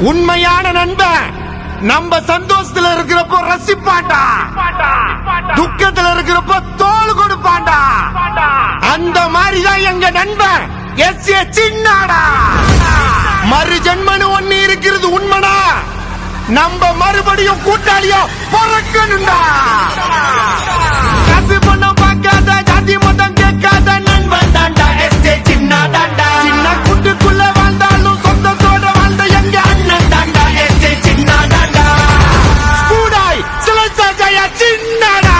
உண்மையான நண்பன் நம்ம சந்தோஷத்துல இருக்கிறப்போ ரசிப்பாண்டா, துக்கத்துல இருக்கிறப்போ தோள் கொடுப்பாண்டா. அந்த மாதிரிதான் எங்க நண்பன் எஸ்.ஏ. சின்னாடா. மறு ஜென்மனு ஒண்ணு இருக்கிறது உண்மைனா நம்ம மறுபடியும் கூட்டாளியோ பிறக்கணும்டா. காசு பணம் பார்க்காத, ஜாதி மதம் கேட்காத நண்பன் தாண்டா எஸ்.ஏ. சின்னா தாண்டா. சின்ன கூட்டுக்குள்ள வாழ்ந்தாலும் சொந்தத்தோட வாழ்ந்த எங்க அண்ணன் தாண்டா எஸ்.ஏ. சின்னா தாண்டா. ஸ்கூடாய் சிலசா ஜெயா சின்னாடா.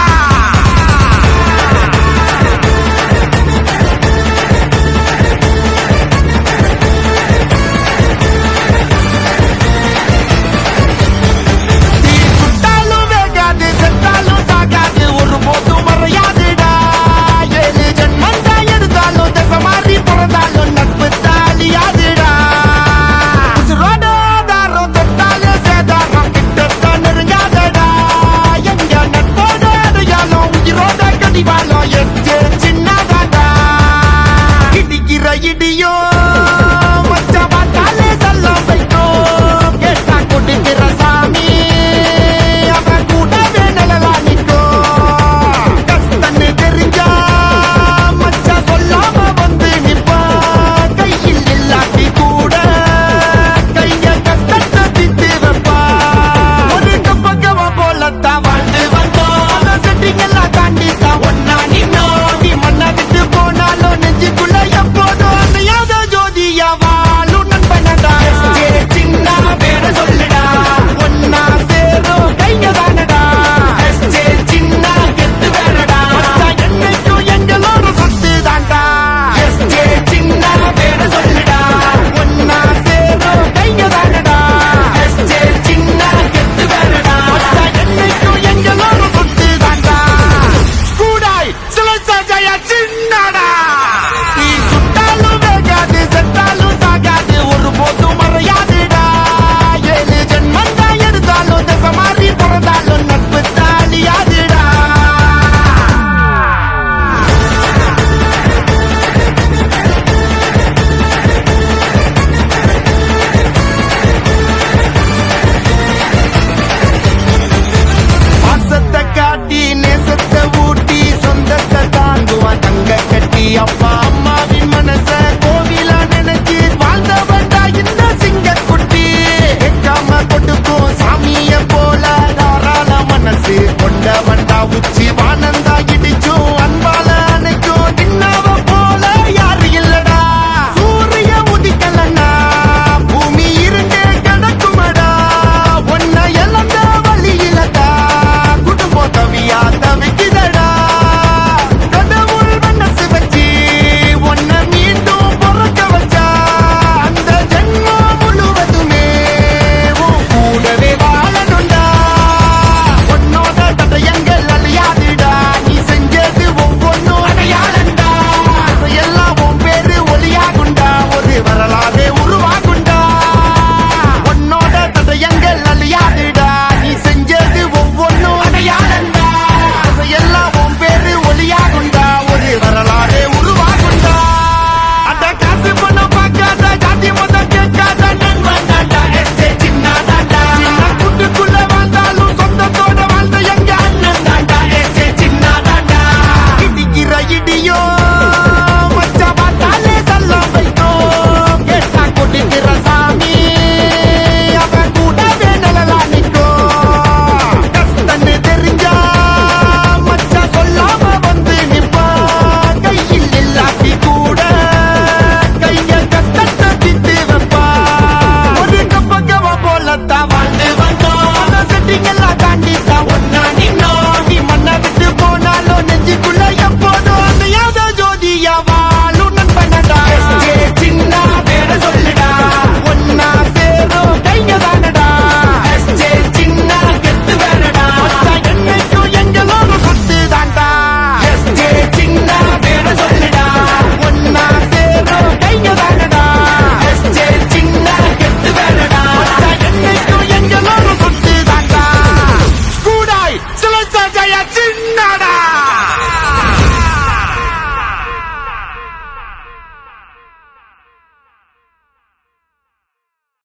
இடியோ மச்ச பார்த்தாலே சொல்ல வைக்கும், கேட்டா குடிக்கிற